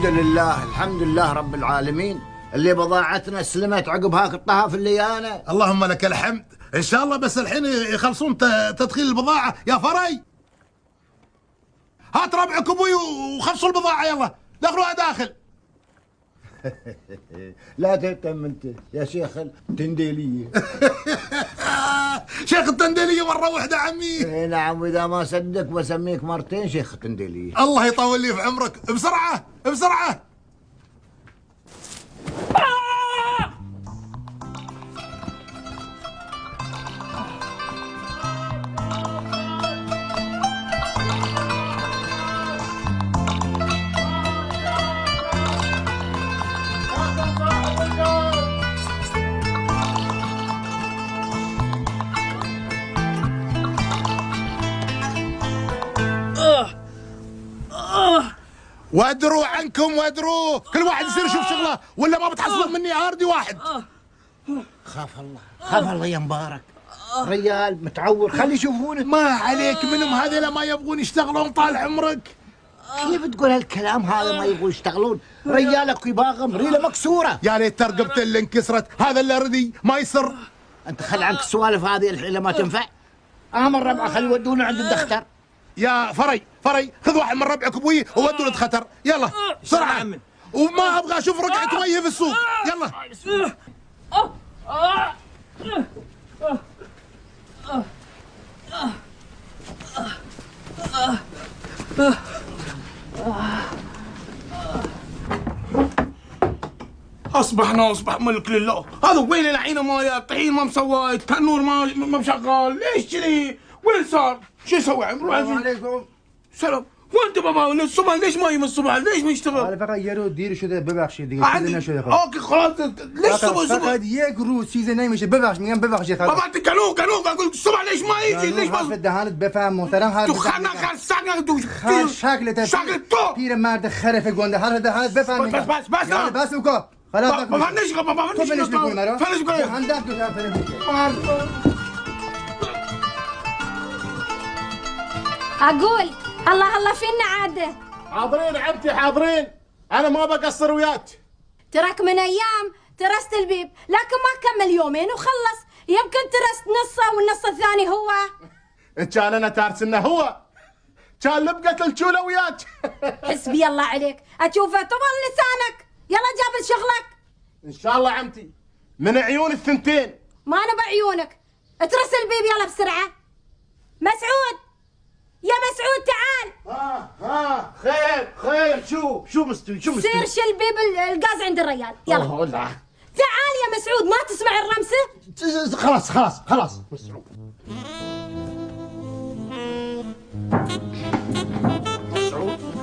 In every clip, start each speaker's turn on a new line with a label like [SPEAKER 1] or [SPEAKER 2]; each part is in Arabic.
[SPEAKER 1] لله الحمد لله رب العالمين اللي بضاعتنا سلمت عقب هاك الطهف اللي انا.
[SPEAKER 2] اللهم لك الحمد. ان شاء الله بس الحين يخلصون تدخيل البضاعه يا فري. هات ربعك ابوي وخلصوا البضاعه يلا دخلوها داخل.
[SPEAKER 1] لا تهتم انت يا شيخ التنديليه.
[SPEAKER 2] شيخ التنديليه مره واحده عمي.
[SPEAKER 1] اي نعم، واذا ما صدق بسميك مرتين شيخ التنديليه.
[SPEAKER 2] الله يطول لي في عمرك. بسرعه بسرعه. وادروا عنكم وادروا، كل واحد يصير يشوف شغله ولا ما بتحصلون مني هاردي واحد.
[SPEAKER 1] خاف الله خاف الله يا مبارك، ريال متعور خلي يشوفونك.
[SPEAKER 2] ما عليك منهم هذول ما يبغون يشتغلون طال عمرك.
[SPEAKER 1] كيف تقول هالكلام هذا ما يبغون يشتغلون؟ ريالك يباغم ريله مكسوره.
[SPEAKER 2] يا ليت ترقبته اللي انكسرت، هذا اللي ردي ما يصر.
[SPEAKER 1] انت خل عنك السوالف هذه الحين ما تنفع. امر ربعه خلي يودونه عند الدختر.
[SPEAKER 2] يا فري خذ واحد من ربعك ابوي وودوا للخطر يلا بسرعه. وما ابغى اشوف رقعه وجهي في السوق يلا.
[SPEAKER 3] اصبح ملك لله. هذا وين العينه ماله الطحين ما مسوى، التنور ما مشغل، ليش كذي؟ وين صار؟ شو اسوي عمرو؟
[SPEAKER 1] السلام عليكم.
[SPEAKER 3] سلام. وانت بابا الصبح ليش ما يجي الصبح؟ ليش ما يشتغل؟
[SPEAKER 4] حالا فقط یه روز دیر شده ببخشید دیگه چیزی نشده.
[SPEAKER 3] اوکی خلاص ليش صبح
[SPEAKER 4] فقط یک روز چیزی نمیشه ببخش میگم ببخشید خلاص.
[SPEAKER 3] بابا انت قالوا اقول الصبح ليش ما يجي؟ ليش
[SPEAKER 4] حرف دهانت بفهم محترم حرف
[SPEAKER 3] تو خلنا خلصنا
[SPEAKER 4] خل شکلت
[SPEAKER 3] شکل تو
[SPEAKER 4] پیر مرد خرف گنده حرف دهانت بفهم.
[SPEAKER 3] بس
[SPEAKER 4] بکو خلاص
[SPEAKER 3] بابا فنش بابا
[SPEAKER 4] تو فنش میکنی مرا
[SPEAKER 3] فنش میکنی
[SPEAKER 4] هندک تو فنش میکنی.
[SPEAKER 5] اقول الله فينا عاده.
[SPEAKER 2] حاضرين عمتي حاضرين، انا ما بقصر وياك.
[SPEAKER 5] تراك من ايام ترست البيب لكن ما كمل يومين وخلص، يمكن ترست نصه والنص الثاني هو.
[SPEAKER 2] ان كان انا تارسنه هو كان لبقت الجوله وياك.
[SPEAKER 5] حسبي الله عليك، اشوفه طول لسانك. يلا جاب شغلك
[SPEAKER 2] ان شاء الله عمتي من عيون الثنتين.
[SPEAKER 5] ما انا بعيونك. اترس البيب يلا بسرعه. مسعود يا مسعود تعال.
[SPEAKER 2] ها خير شو مستوي
[SPEAKER 5] سير شيل البيب الغاز عند الريال يلا. تعال يا مسعود ما تسمع الرمسه؟
[SPEAKER 2] خلاص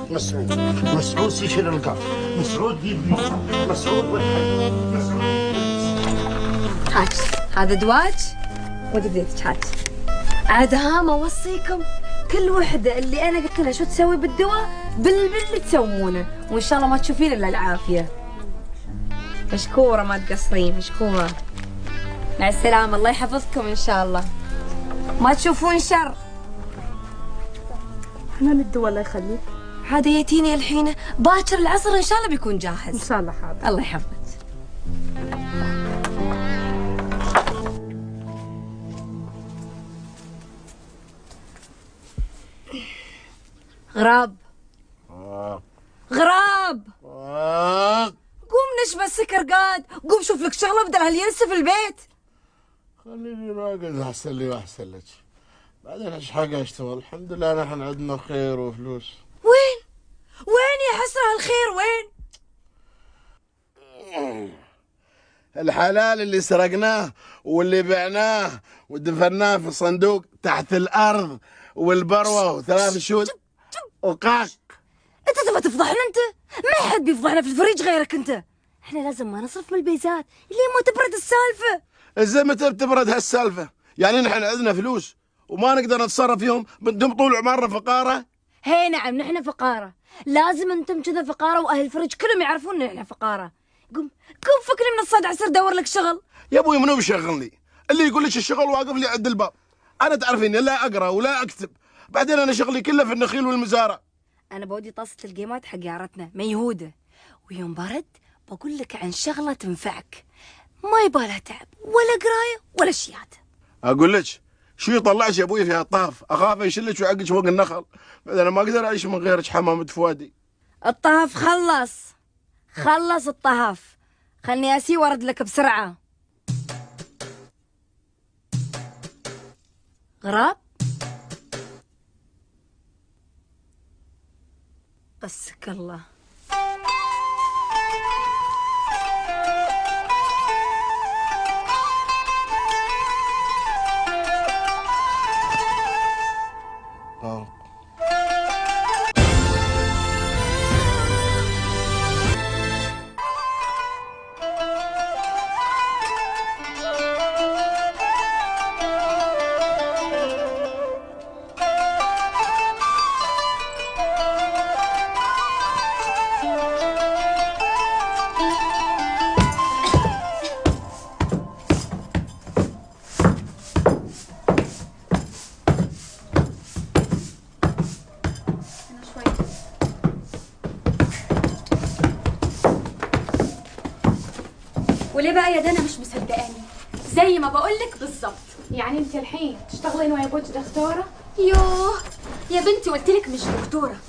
[SPEAKER 1] مسعود يشيل القاف. مسعود يبني. مسعود
[SPEAKER 5] هاك هذا دواج ودي بيتك هاك. عاد هام اوصيكم كل وحده اللي انا قلت لها شو تسوي بالدواء باللي تسوونه، وان شاء الله ما تشوفين الا العافيه. مشكوره ما تقصرين مشكوره. مع السلامه الله يحفظكم ان شاء الله ما تشوفون شر.
[SPEAKER 6] انا الدواء الله يخليك.
[SPEAKER 5] هذا ياتيني الحين باكر العصر ان شاء الله بيكون جاهز.
[SPEAKER 6] ان شاء الله حاضر.
[SPEAKER 5] الله يحفظك. غراب قوم نشبه السكر قاد، قوم شوف لك شغله بدل هالينسى في البيت.
[SPEAKER 2] خليني راقد احسن لي واحسن لك، بعدين ايش حق اشتغل. الحمد لله نحن عندنا خير وفلوس.
[SPEAKER 5] وين يا حسره الخير وين؟
[SPEAKER 2] الحلال اللي سرقناه واللي بعناه ودفناه في صندوق تحت الارض والبروه وثلاث شهود وقاك.
[SPEAKER 5] انت تبغى تفضحنا انت؟ ما حد بيفضحنا في الفريج غيرك انت. احنا لازم ما نصرف من البيزات اللي ما تبرد السالفه.
[SPEAKER 2] ازاي متى بتبرد هالسالفه؟ يعني نحن عندنا فلوس وما نقدر نتصرف فيهم بدهم طول عمرنا فقاره؟
[SPEAKER 5] هي نعم نحن فقاره، لازم انتم كذا فقاره واهل الفريج كلهم يعرفون ان احنا فقاره. قوم فكني من الصدع صير دور لك شغل.
[SPEAKER 2] يا ابوي منو بيشغلني؟ اللي يقول لك الشغل واقف لي عند الباب. انا تعرفيني لا اقرا ولا اكتب، بعدين انا شغلي كله في النخيل والمزارع.
[SPEAKER 5] انا بودي طاسه القيمات حق جارتنا ميهوده، ويوم برد بقول لك عن شغلة تنفعك، ما يبالها تعب ولا قراية ولا شيات.
[SPEAKER 2] اقول لك شو يطلعش يا ابوي في الطاف، اخاف يشلك ويعقج فوق النخل، انا ما اقدر اعيش من غيرك حمامة فؤادي.
[SPEAKER 5] الطهف خلص الطهف، خلني اسي وارد لك بسرعة. غراب قسك الله.
[SPEAKER 6] وليه بقى يا دانا مش مصدقاني؟ زي ما بقولك بالظبط. يعني انت الحين تشتغلين ويا ابوك دكتوره؟
[SPEAKER 5] يوه يا بنتي قلتلك مش دكتورة،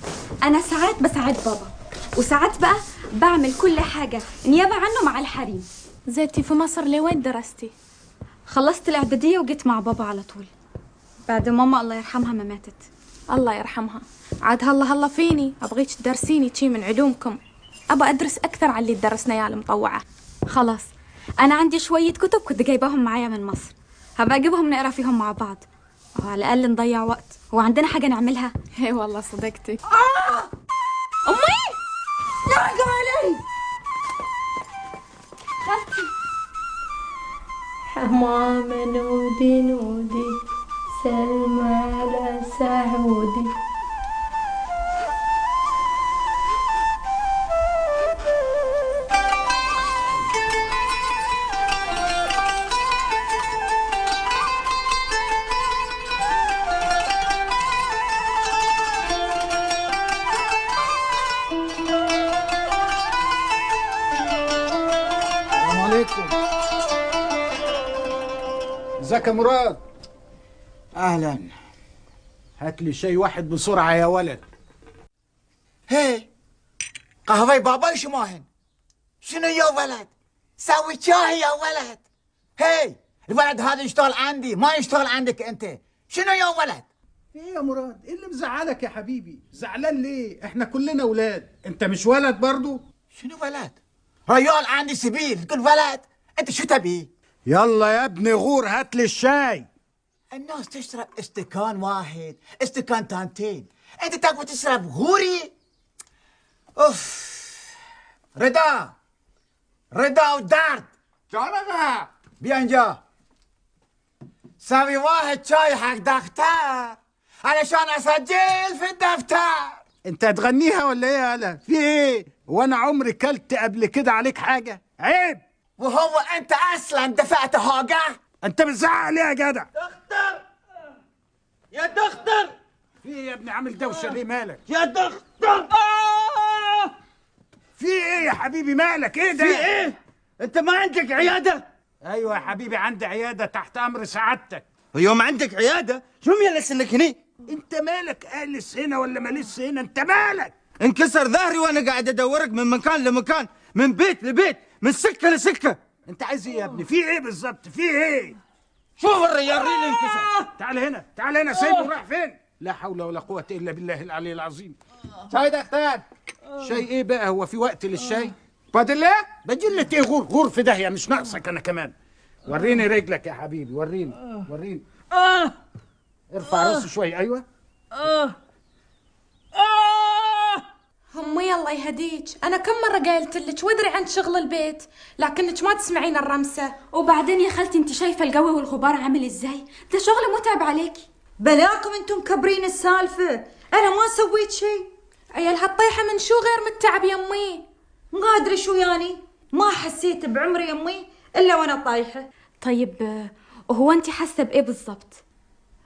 [SPEAKER 5] أنا ساعات بساعد بابا وساعات بقى بعمل كل حاجة نيابة عنه مع الحريم.
[SPEAKER 6] زيتي في مصر لوين درستي؟
[SPEAKER 5] خلصت الإعدادية وجيت مع بابا على طول بعد ماما الله يرحمها ما ماتت.
[SPEAKER 6] الله يرحمها. عاد هلا فيني ابغيك تدرسيني شي من علومكم، ابى ادرس اكثر على اللي درسنا يا المطوعه.
[SPEAKER 5] خلاص أنا عندي شوية كتب كنت جايباهم معايا من مصر، هبقى أجيبهم نقرا فيهم مع بعض وعلى الأقل نضيع وقت. هو عندنا حاجة نعملها؟
[SPEAKER 6] اي والله صدقتي.
[SPEAKER 5] أمي نرجع علي خالتي.
[SPEAKER 6] حمامة نودي سلمى على سعودي.
[SPEAKER 7] ازيك يا مراد؟
[SPEAKER 1] اهلا.
[SPEAKER 7] هات لي شاي واحد بسرعه يا ولد.
[SPEAKER 8] هي قهوة بابا ايش ماهن؟ شنو يا ولد؟ سوي شاي يا ولد. هي الولد هذا يشتغل عندي ما يشتغل عندك انت، شنو يا ولد؟
[SPEAKER 7] ايه يا مراد؟ ايه اللي مزعلك يا حبيبي؟ زعلان ليه؟ احنا كلنا ولاد، انت مش ولد برضو؟
[SPEAKER 8] شنو ولد؟ ريال عندي سبيل تقول ولد؟ انت شو تبي؟
[SPEAKER 7] يلا يا ابني غور هات لي الشاي.
[SPEAKER 8] الناس تشرب استكان واحد، استكان تانتين، انت تقوى تشرب غوري؟ اوف. رضا ودرد
[SPEAKER 1] جانبها
[SPEAKER 8] بيانجا سوي واحد شاي حق دكتور علشان اسجل في الدفتر.
[SPEAKER 7] انت هتغنيها ولا ايه يالا؟ في ايه؟ وانا عمري كلت قبل كده عليك حاجه؟ عيب.
[SPEAKER 8] وهو انت اصلا دفعت حاجه؟
[SPEAKER 7] انت بتزعق ليه يا جدع؟
[SPEAKER 8] دكتور يا دكتور.
[SPEAKER 7] في ايه يا ابني عامل دوشه ليه؟ مالك
[SPEAKER 8] يا دكتور؟
[SPEAKER 7] في ايه يا حبيبي؟ مالك ايه ده؟
[SPEAKER 8] في ايه؟ انت ما عندك عياده؟
[SPEAKER 7] ايوه يا حبيبي عندي عياده تحت امر سعادتك.
[SPEAKER 8] يوم عندك عياده شو ميلس انك هني؟
[SPEAKER 7] انت مالك آلس هنا ولا مالس هنا؟ انت مالك؟
[SPEAKER 8] انكسر ظهري وانا قاعد ادورك من مكان لمكان، من بيت لبيت، من سكه لسكه.
[SPEAKER 7] انت عايز ايه يا ابني؟ في ايه بالظبط؟ في ايه؟
[SPEAKER 8] شوف الريال اللي انكسر.
[SPEAKER 7] تعال هنا سيبه راح فين؟ لا حول ولا قوة الا بالله العلي العظيم.
[SPEAKER 8] شاي دكتور.
[SPEAKER 7] شاي ايه بقى؟ هو في وقت للشاي؟ بدله؟ بجلة ايه؟ غور في داهية، مش ناقصك انا كمان. وريني رجلك يا حبيبي، وريني. ارفع راسه شوي. ايوه.
[SPEAKER 6] امي الله يهديك، انا كم مره قلت لك وادري عن شغل البيت لكنك ما تسمعين الرمسه.
[SPEAKER 5] وبعدين يا خالتي انت شايفه الجو والغبار عامل ازاي؟ ده شغل متعب عليكي.
[SPEAKER 9] بلاكم انتم مكبرين السالفه، انا ما سويت شيء.
[SPEAKER 6] عيال هالطيحه من شو غير متعب يا امي؟
[SPEAKER 9] ما ادري شو يعني، ما حسيت بعمري يا امي الا وانا طايحه.
[SPEAKER 5] طيب وهو انت حاسه بايه بالضبط؟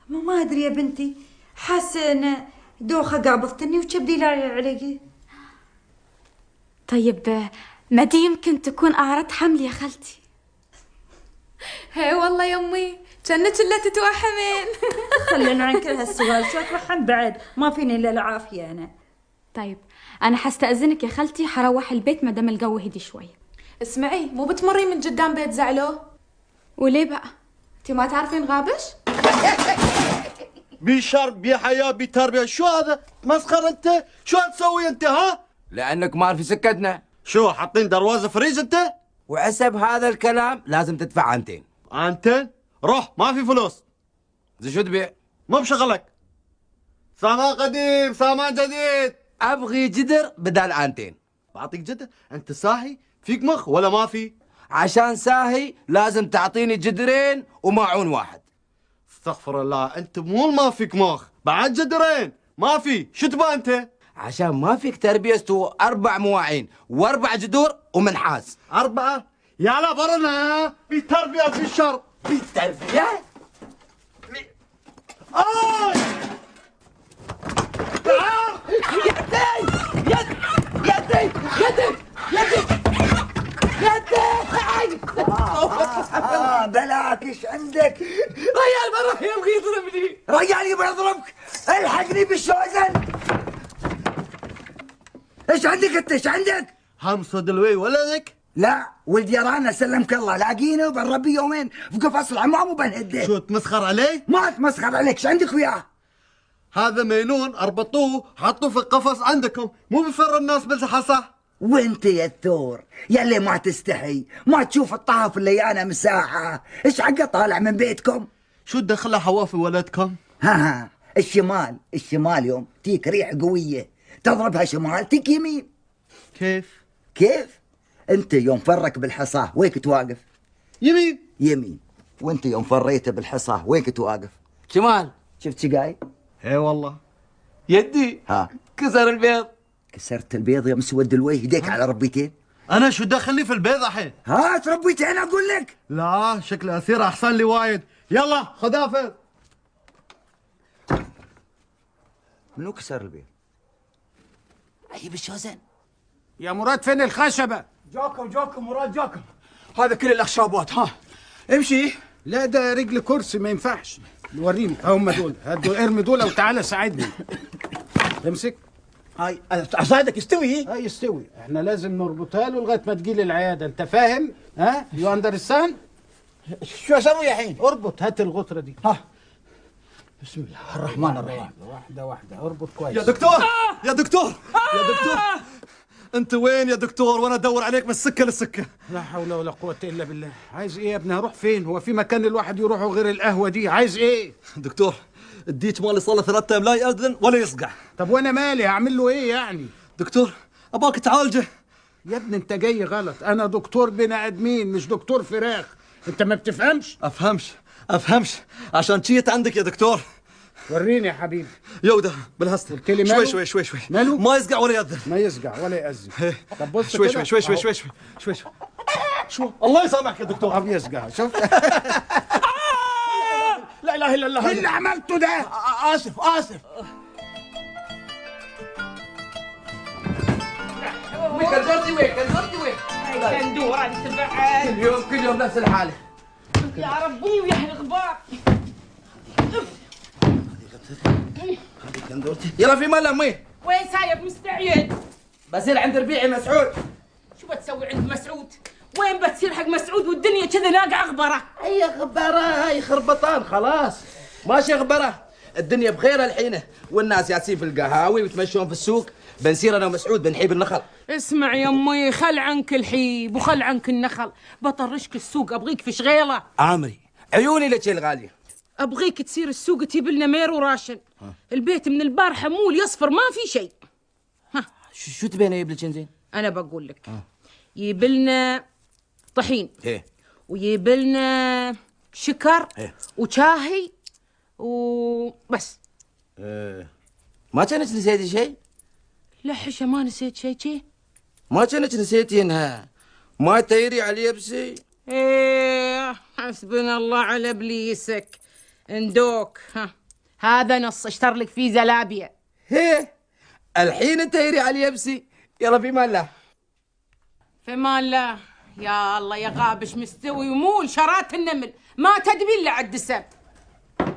[SPEAKER 9] ما ادري يا بنتي، حاسه ان دوخه قابضتني وكبدي لا علي.
[SPEAKER 6] طيب مدي يمكن تكون أعرض حمل يا خالتي. هي والله يا أمي كانت إلا تتوحمين.
[SPEAKER 9] خلينا عن كل هالسؤال، شو تروحن بعد؟ ما فيني إلا العافية أنا.
[SPEAKER 6] طيب أنا حستأذنك يا خالتي، حروح البيت مادام الجو هدي شوية.
[SPEAKER 5] اسمعي، مو بتمري من قدام بيت زعلو؟
[SPEAKER 6] وليه بقى؟ انتي ما تعرفين غابش؟
[SPEAKER 10] بشرب بحياة بتربية. شو هذا؟ مسخر انت؟ شو هتسوي انت ها؟
[SPEAKER 11] لأنك ما في سكتنا.
[SPEAKER 10] شو حاطين دروازة فريز انت؟
[SPEAKER 11] وعسب هذا الكلام لازم تدفع عنتين.
[SPEAKER 10] عنتين؟ روح ما في فلوس.
[SPEAKER 11] زي شو تبيع؟
[SPEAKER 10] ما بشغلك. سامان قديم سامان جديد.
[SPEAKER 11] أبغي جدر بدال عنتين.
[SPEAKER 10] بعطيك جدر؟ انت ساهي؟ فيك مخ ولا ما في؟
[SPEAKER 11] عشان ساهي لازم تعطيني جدرين وماعون واحد.
[SPEAKER 10] استغفر الله، انت مو ما فيك مخ، بعد جدرين ما في. شو تبغى انت؟
[SPEAKER 11] عشان ما فيك تربية استوى 4 مواعين و4 جدور ومنحاس.
[SPEAKER 10] 4؟ يلا برنا بتربية في الشر.
[SPEAKER 11] بالتربية؟
[SPEAKER 10] تعال
[SPEAKER 11] يدي يدي يدي يدي
[SPEAKER 8] بلاك ايش عندك؟
[SPEAKER 11] ريال ما راح يبغى يضربني.
[SPEAKER 8] رجال يبغى يضربك، الحقني بالشوزن. ايش عندك انت؟ ايش عندك؟
[SPEAKER 10] حمص دلوي ولدك؟
[SPEAKER 8] لا ولدي رانا سلمك الله، لاقينه وبنربي يومين في قفص العمام وبنهده.
[SPEAKER 10] شو تمسخر عليه؟
[SPEAKER 8] ما اتمسخر عليك، ايش عندك وياه؟
[SPEAKER 10] هذا مينون، اربطوه حطوه في القفص عندكم، مو بفر الناس بالحصى.
[SPEAKER 8] وانت يا الثور يلي ما تستحي، ما تشوف الطاف اللي انا مساحه، ايش حقه طالع من بيتكم؟
[SPEAKER 10] شو تدخلها حوافي ولدكم؟
[SPEAKER 8] ها الشمال يوم تيك ريح قويه تضربها شمال تيك يمين. كيف؟ انت يوم فرك بالحصاه وين تواقف؟ يمين. وانت يوم فريت بالحصاه وين تواقف؟
[SPEAKER 11] شمال.
[SPEAKER 8] شفت شقاي؟
[SPEAKER 10] اي والله.
[SPEAKER 11] يدي كسر البيض.
[SPEAKER 8] كسرت البيض يا مسود الوجه، يديك على ربيتين.
[SPEAKER 10] انا شو دخلني في البيض الحين؟
[SPEAKER 8] تربيتين اقول لك.
[SPEAKER 10] لا شكلي اصير احسن لي وايد. يلا خذها فيض.
[SPEAKER 8] منو كسر البيض؟ عيب الشوزن.
[SPEAKER 7] يا مراد فين الخشبة؟
[SPEAKER 8] جاكم مراد جاكم.
[SPEAKER 3] هذا كل الاخشابات. ها امشي.
[SPEAKER 7] لا ده رجل كرسي ما ينفعش. وريني هم دول، هدول ارمي دول وتعالى ساعدني. امسك.
[SPEAKER 3] هاي اساعدك يستوي.
[SPEAKER 7] هاي يستوي، احنا لازم نربطها له لغايه ما تجي العياده، انت فاهم؟ ها؟ يو اندرستاند؟
[SPEAKER 3] شو اسوي الحين؟
[SPEAKER 7] اربط، هات الغطره دي.
[SPEAKER 3] ها بسم الله الرحمن الرحيم.
[SPEAKER 7] واحده اربط كويس.
[SPEAKER 10] يا دكتور يا دكتور يا دكتور، انت وين يا دكتور؟ وانا ادور عليك من السكه للسكه.
[SPEAKER 7] لا حول ولا قوه الا بالله. عايز ايه يا ابني؟ هروح فين؟ هو في مكان الواحد يروحه غير القهوه دي؟ عايز ايه؟
[SPEAKER 10] دكتور الديك مالي صار له 3 ايام لا يأذن ولا يصقع.
[SPEAKER 7] طب وانا مالي؟ هعمل له ايه يعني؟
[SPEAKER 10] دكتور اباك تعالجه.
[SPEAKER 7] يا ابني انت جاي غلط، انا دكتور بني ادمين مش دكتور فراخ، انت ما بتفهمش؟
[SPEAKER 10] افهمش عشان جيت عندك يا دكتور.
[SPEAKER 7] وريني يا حبيبي.
[SPEAKER 10] يوده بالهستل.
[SPEAKER 7] قلت لي ماله؟
[SPEAKER 10] شوي
[SPEAKER 7] ماله؟
[SPEAKER 10] ما يصقع ولا يأذن.
[SPEAKER 7] ما يصقع ولا يأذن. طب بص
[SPEAKER 10] شوي
[SPEAKER 7] كده.
[SPEAKER 10] شوي شو الله يسامحك يا دكتور.
[SPEAKER 7] طب يصقع، شفت؟
[SPEAKER 3] لا اله الا الله.
[SPEAKER 7] ايه اللي عملته ده؟
[SPEAKER 3] اسف
[SPEAKER 11] كنزورتي وين؟
[SPEAKER 9] كندور هذه تبعها
[SPEAKER 11] كل يوم نفس الحالة.
[SPEAKER 9] يا ربي ويا الغبار.
[SPEAKER 11] يلا في مال امي.
[SPEAKER 9] وين سايب مستعجل؟
[SPEAKER 11] بصير عند ربيعي مسعود.
[SPEAKER 9] شو بتسوي عند مسعود؟ وين بتصير حق مسعود والدنيا كذا ناقع غبره؟
[SPEAKER 11] اي غبره، هاي خربطان خلاص ماشي غبره. الدنيا بخير الحين والناس ياسين في القهاوي ويتمشون في السوق. بنسير انا ومسعود بنحيب النخل.
[SPEAKER 9] اسمع يا امي، خل عنك الحيب وخل عنك النخل، بطرشك السوق، ابغيك في شغيله.
[SPEAKER 11] عامري عيوني لك الغاليه.
[SPEAKER 9] ابغيك تصير السوق تجيب لنا مير وراشن. البيت من البارحه مول يصفر ما في شيء. ها
[SPEAKER 11] شو تبين اجيب لك زين؟
[SPEAKER 9] انا بقول لك يجيب لنا طحين.
[SPEAKER 11] ايه.
[SPEAKER 9] ويجيب لنا شكر.
[SPEAKER 11] ايه.
[SPEAKER 9] وشاهي وبس.
[SPEAKER 11] ما كانت نسيتي شيء؟
[SPEAKER 9] لا حشا ما نسيت شيء.
[SPEAKER 11] ما كانت نسيتي انها ما تيري على يبسي؟
[SPEAKER 9] ايه حسبنا الله على ابليسك. اندوك هذا نص اشتر لك فيه زلابيا.
[SPEAKER 11] هيه الحين تيري على يبسي. يلا في مال الله.
[SPEAKER 9] في مان الله. يا الله يا غابش مستوي ومول شرات النمل ما تدبي الا عد السب.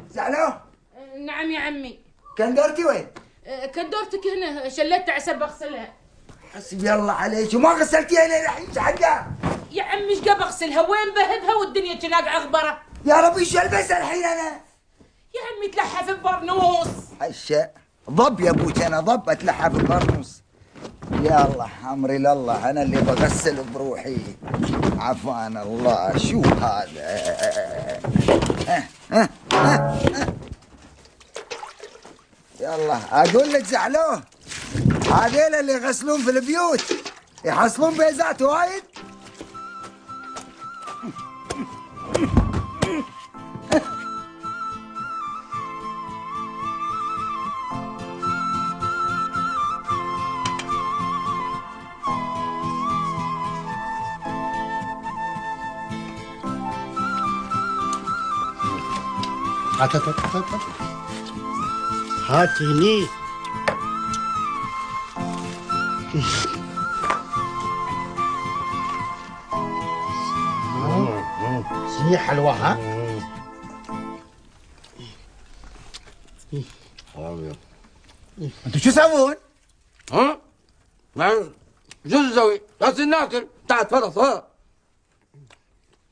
[SPEAKER 8] زعلو؟
[SPEAKER 9] نعم يا عمي.
[SPEAKER 8] كندورتي وين؟
[SPEAKER 9] كندورتك هنا شلتها عسى بغسلها.
[SPEAKER 8] حسبي الله عليك وما غسلتيها لين الحين حقها.
[SPEAKER 9] يا عمي ايش قا بغسلها وين بهبها والدنيا كناق عغبره.
[SPEAKER 8] يا ربي ايش البس الحين انا؟
[SPEAKER 9] يا عمي تلحف ببرنوس.
[SPEAKER 8] حشا ضب يا ابوك انا ضب اتلحف ببرنوس. يا الله امري لله انا اللي بغسل بروحي. عفان الله شو هذا؟ يلا اقول لك زعلوه هذيل اللي يغسلون في البيوت يحصلون بيزات وايد.
[SPEAKER 1] هات هني. هي حلوة ها؟
[SPEAKER 8] انتوا شو تسوون؟
[SPEAKER 11] ها؟ شو نسوي؟ لازم ناكل. تعال تفضل ها.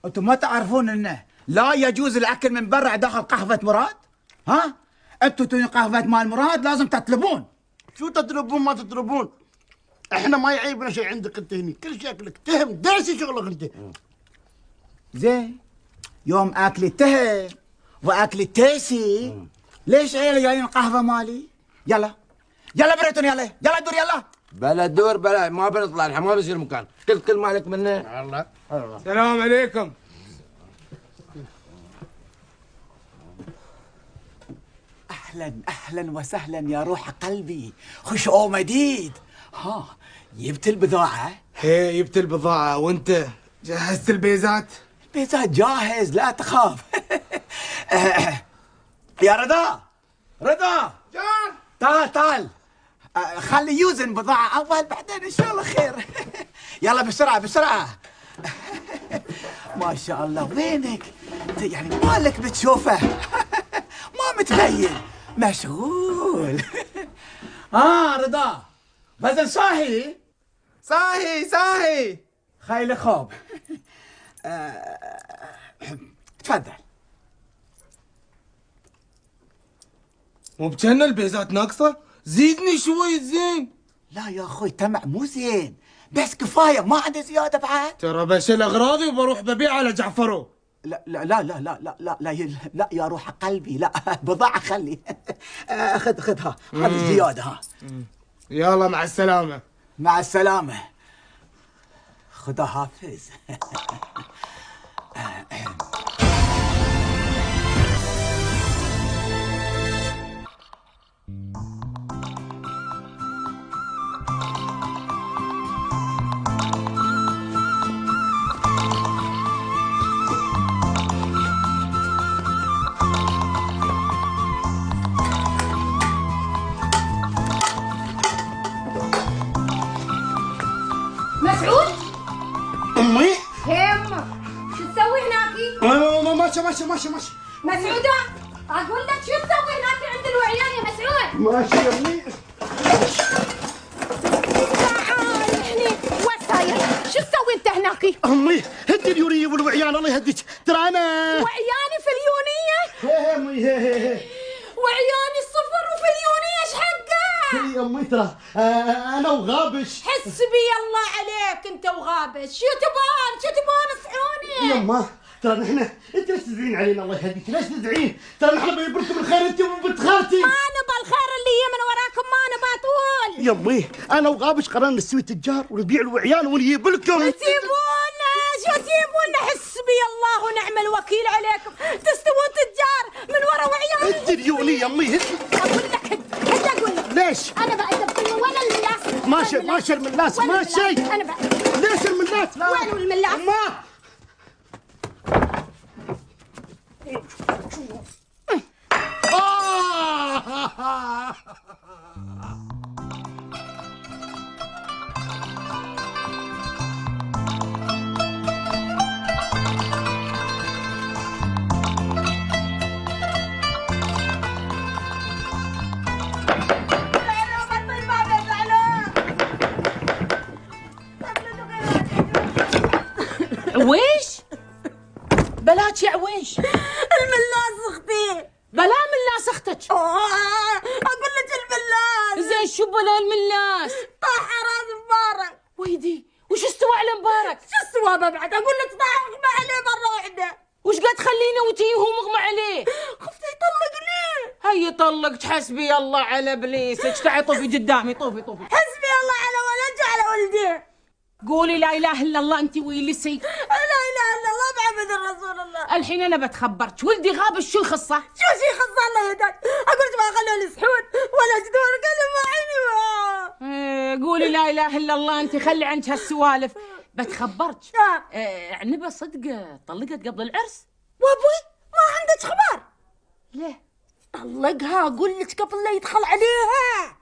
[SPEAKER 8] انتم ما تعرفون انه لا يجوز الاكل من برا داخل قهوة مراد؟ ها؟ انتوا تجون قهوة مال مراد لازم تطلبون.
[SPEAKER 1] شو تطلبون ما تطلبون؟ احنا ما يعيبنا شيء عندك انت هني، كل شيء اكلك تهم دارسي شغلك انت.
[SPEAKER 8] زين يوم اكلي تهم واكلي تيسي ليش عيالي جايين القهوة مالي؟ يلا يلا بريتون يلا يلا دور يلا.
[SPEAKER 11] بلا دور بلا ما بنطلع الحين ما بيصير مكان. كل مالك منه.
[SPEAKER 3] الله السلام عليكم.
[SPEAKER 8] اهلا وسهلا يا روح قلبي. خش مديد. ها جبت البضاعة؟
[SPEAKER 3] ايه جبت البضاعة. وانت جهزت البيزات؟
[SPEAKER 8] البيزات جاهز لا تخاف. يا رضا جان تعال خلي يوزن بضاعة أول بعدين إن شاء الله خير. يلا بسرعة. ما شاء الله وينك؟ يعني مالك بتشوفه؟ ما متبين مشغول. رضا وزن صاحي خيل خوب. تفضل.
[SPEAKER 3] مو بجنة البيزات ناقصة؟ زيدني شوي زين.
[SPEAKER 8] لا يا اخوي تمع مو زين بس كفايه ما عندي زياده بعد.
[SPEAKER 3] ترى بشيل اغراضي وبروح ببيع على جعفرو.
[SPEAKER 8] لا لا لا لا لا لا لا لا, لا يا روح قلبي لا. بضاعه خلي. خذها هذه زياده ها.
[SPEAKER 3] يلا مع السلامه.
[SPEAKER 8] مع السلامه. خذها حافظ.
[SPEAKER 5] مسعود؟
[SPEAKER 1] امي؟
[SPEAKER 5] يمه شو تسوي هناكي؟
[SPEAKER 1] ماشي
[SPEAKER 5] مسعودة اقول لك شو تسوي هناك عند الوعيان يا مسعود؟
[SPEAKER 1] ماشي يا امي.
[SPEAKER 6] تعال هني وين صاير؟ شو تسوي انت هناكي؟
[SPEAKER 1] امي هدي اليونية والوعيان الله يهديك ترى انا
[SPEAKER 6] وعياني في اليونية؟
[SPEAKER 1] هي امي هي
[SPEAKER 6] وعياني الصفر وفي اليونية ايش حقه؟
[SPEAKER 1] يا امي ترى انا وغابش.
[SPEAKER 6] حسبي الله عليك انت وغابش. شو تبان اصحوني؟
[SPEAKER 1] يما ترى نحن انت ليش تدعين علينا الله يهديك؟ ليش تدعين؟ ترى نحن بنبركم الخير انت وبنت خالتي.
[SPEAKER 6] ما نبى الخير اللي هي من وراكم ما نبى طول.
[SPEAKER 1] يمي انا وغابش قررنا نسوي تجار ونبيع الوعيان ونجيب لكم.
[SPEAKER 6] تجيبونا شو تجيبونا؟ حسبي الله ونعم الوكيل عليكم. تستوون تجار من ورا وعيان.
[SPEAKER 1] هدي اليوني يمي هدي.
[SPEAKER 6] اقول لك هدي اقول لك.
[SPEAKER 1] ليش؟
[SPEAKER 6] انا بأدب فيه ولا الملاس.
[SPEAKER 1] ما شر من الناس ما شيء.
[SPEAKER 6] انا
[SPEAKER 1] ليش الملاس؟
[SPEAKER 6] وين الملاس؟
[SPEAKER 1] ما
[SPEAKER 9] يا عويش؟
[SPEAKER 5] الملاس اختي.
[SPEAKER 9] بلا ملاس اختك.
[SPEAKER 5] اقول لك الملاس.
[SPEAKER 9] زين شو بلا الملاس؟
[SPEAKER 5] طاح راس مبارك.
[SPEAKER 9] ويدي وش استوى على مبارك؟
[SPEAKER 5] شو استوى بعد؟ اقول لك طاح مغمى عليه مره واحده.
[SPEAKER 9] وش قد تخلينا وتيه ومغمى عليه؟
[SPEAKER 5] خفت يطلقني.
[SPEAKER 9] هي طلقت. حسبي الله على ابليسك. تعي طوفي قدامي. طوفي.
[SPEAKER 5] حسبي الله على ولدي وعلى ولدي.
[SPEAKER 9] قولي لا اله الا الله انت ويلسي.
[SPEAKER 5] لا اله الا الله محمد رسول الله.
[SPEAKER 9] الحين انا بتخبرك ولدي غاب. شو الخصه؟
[SPEAKER 5] شو خصه الله يهداك. اقول لك ما خلوا لي سحور ولا جدور قال ما عيني.
[SPEAKER 9] قولي لا اله الا الله انت. خلي عنك هالسوالف. بتخبرك عنبه صدقه طلقت قبل العرس.
[SPEAKER 5] وابوي ما عندك خبر؟
[SPEAKER 9] ليه؟
[SPEAKER 5] طلقها اقول لك قبل لا يدخل عليها.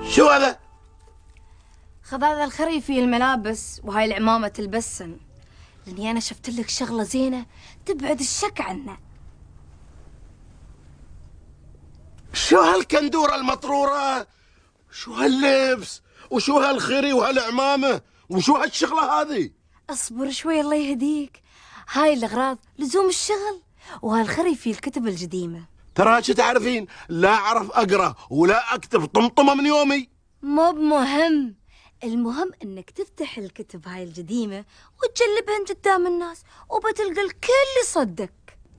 [SPEAKER 2] شو هذا؟
[SPEAKER 5] خذ هذا الخريفي الملابس وهاي العمامة تلبسن، لاني انا شفت لك شغلة زينة تبعد الشك عنه.
[SPEAKER 2] شو هالكندورة المطرورة؟ شو هاللبس؟ وشو هالخري وهالعمامة؟ وشو هالشغلة هذه؟
[SPEAKER 5] اصبر شوي الله يهديك. هاي الاغراض لزوم الشغل، وهالخريفي الكتب القديمة.
[SPEAKER 2] تراك تعرفين لا اعرف اقرا ولا اكتب طمطمة من يومي.
[SPEAKER 5] مو بمهم، المهم انك تفتح الكتب هاي القديمة وتجلبهن قدام الناس وبتلقى الكل يصدق.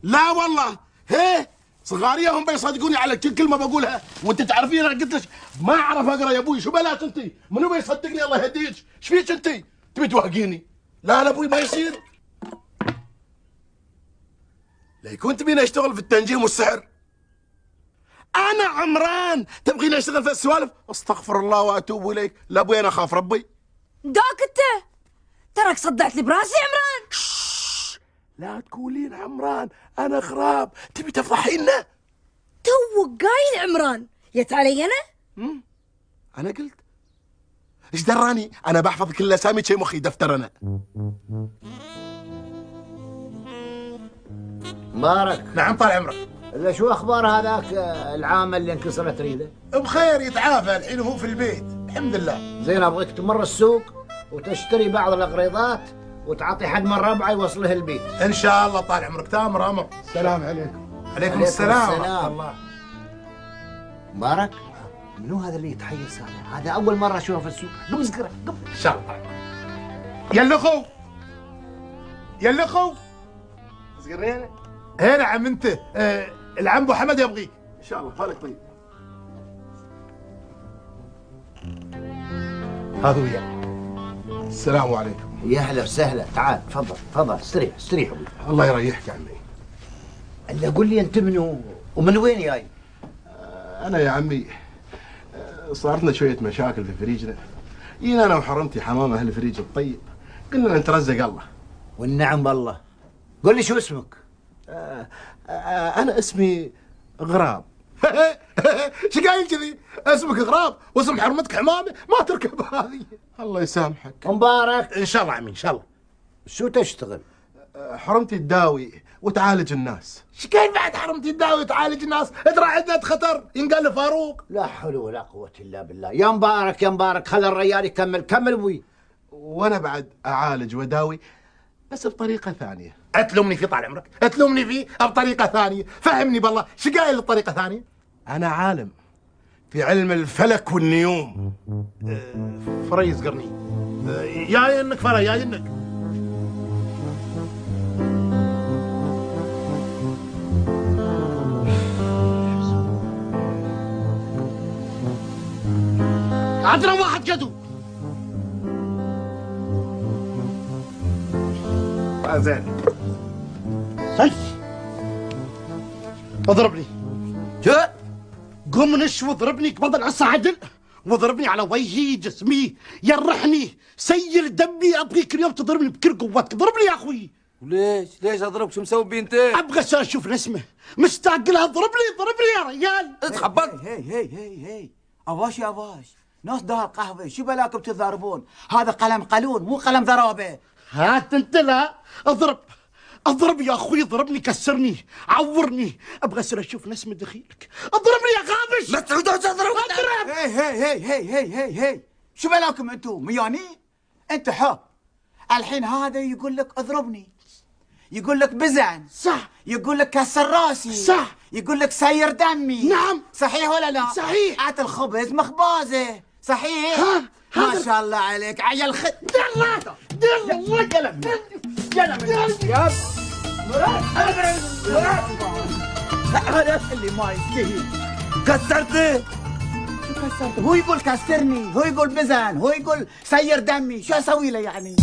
[SPEAKER 2] لا والله، هي صغاريه هم بيصدقوني على كل كلمة بقولها، وانت تعرفين انا قلت لك ما اعرف اقرا يا ابوي. شو بلاش انت؟ منو بيصدقني الله يهديك؟ ايش فيك انت؟ تبي توهقيني؟ لا ابوي ما يصير. لا يكون تبيني اشتغل في التنجيم والسحر. انا عمران تبغيني اشتغل في السوالف؟ استغفر الله واتوب اليك. لا ابوي انا اخاف ربي.
[SPEAKER 5] داك انت تراك صدعت لي براسي يا عمران.
[SPEAKER 2] لا تقولين عمران، انا خراب. تبي تفضحينا؟
[SPEAKER 5] توك قايل عمران يت علي انا؟
[SPEAKER 2] انا قلت ايش دراني؟ انا بحفظ كل اسامي شي مخي دفتر انا.
[SPEAKER 7] مبارك.
[SPEAKER 12] نعم طال عمرك.
[SPEAKER 7] الا شو اخبار هذاك العامل اللي انكسرت ريده؟
[SPEAKER 12] بخير يتعافى الحين وهو في البيت الحمد لله.
[SPEAKER 7] زين ابغيك تمر السوق وتشتري بعض الاغريضات وتعطي حد من ربعه يوصله البيت.
[SPEAKER 12] ان شاء الله طال عمرك. تامر امر.
[SPEAKER 7] السلام عليكم.
[SPEAKER 12] عليكم السلام ورحمه الله.
[SPEAKER 7] مبارك منو هذا اللي يتحيس هذا اول مره اشوفه في السوق. قم اسكره قم.
[SPEAKER 12] ان شاء الله. يا الاخو يا الاخو
[SPEAKER 2] صقرينا.
[SPEAKER 12] هنا نعم انت. العم ابو حمد يبغيك.
[SPEAKER 2] ان شاء الله خالك طيب.
[SPEAKER 12] هذا وياه. السلام عليكم.
[SPEAKER 7] يا هلا وسهلا. تعال تفضل تفضل استريح استريح ابوي.
[SPEAKER 12] الله يريحك عمي.
[SPEAKER 7] الا قول لي انت منو ومن وين جاي؟
[SPEAKER 2] انا يا عمي صارتنا شويه مشاكل في فريجنا. جينا انا وحرمتي حمامه اهل فريج الطيب، قلنا نترزق الله.
[SPEAKER 7] والنعم بالله. قول لي شو اسمك؟
[SPEAKER 2] انا اسمي غراب.
[SPEAKER 12] شو قايل كذي؟ اسمك غراب واسم حرمتك حمامه؟ ما تركب هذه.
[SPEAKER 2] الله يسامحك.
[SPEAKER 7] مبارك.
[SPEAKER 12] ان شاء الله عمي ان شاء الله.
[SPEAKER 7] شو تشتغل؟
[SPEAKER 2] حرمتي تداوي وتعالج الناس.
[SPEAKER 12] ايش قايل بعد حرمتي تداوي وتعالج الناس؟ ادرى عدة خطر ينقال له فاروق.
[SPEAKER 7] لا حول ولا قوة الا بالله. يا مبارك يا مبارك خلي الرجال يكمل. كمل ابوي.
[SPEAKER 2] وانا بعد اعالج واداوي بس بطريقه ثانيه.
[SPEAKER 12] اتلومني فيه طال عمرك، اتلومني فيه بطريقه ثانيه، فهمني بالله، شو قايل الطريقه ثانيه؟
[SPEAKER 2] انا عالم في علم الفلك والنيوم.
[SPEAKER 12] فري يصقرني. جاي انك فري جاي انك.
[SPEAKER 1] عندنا واحد قدو.
[SPEAKER 12] زين.
[SPEAKER 1] اضربني.
[SPEAKER 12] شو؟
[SPEAKER 1] قم نش واضربني قبل العصا عدل، واضربني على وجهي جسمي، يرحني سيل دمي. ابغيك اليوم تضربني بكل قوتك. ضربني يا اخوي.
[SPEAKER 11] ليش اضربك؟ شو مسوي بي انت؟
[SPEAKER 1] ابغى اشوف رسمه مشتاق لها. ضربني يا رجال.
[SPEAKER 11] اتخبط.
[SPEAKER 8] هي اواش يا اواش ناس دار قهوه. شو بلاكم تضاربون؟ هذا قلم قالون مو قلم ضرابه.
[SPEAKER 1] هات انت. لا اضرب اضرب يا اخوي، ضربني، كسرني، عورني، ابغى اصير اشوف نسمة دخيلك. اضربني يا غابش.
[SPEAKER 8] لا تعودوا تضربوا. اضرب. هي شو بلاكم انتم ميانين؟ انت حب الحين هذا يقول لك اضربني، يقول لك بزن،
[SPEAKER 1] صح،
[SPEAKER 8] يقول لك كسر راسي،
[SPEAKER 1] صح،
[SPEAKER 8] يقول لك سير دمي،
[SPEAKER 1] نعم،
[SPEAKER 8] صحيح ولا لا؟
[SPEAKER 1] صحيح.
[SPEAKER 8] عاد الخبز مخبازه، صحيح؟ ما شاء الله عليك عيل خد.
[SPEAKER 1] يلا يلا
[SPEAKER 8] يلا هذا اللي ما يستهي. كسرته. شو كسرته؟ هو يقول كسرني، هو يقول بزن، هو يقول سير دمي، شو اسوي له يعني؟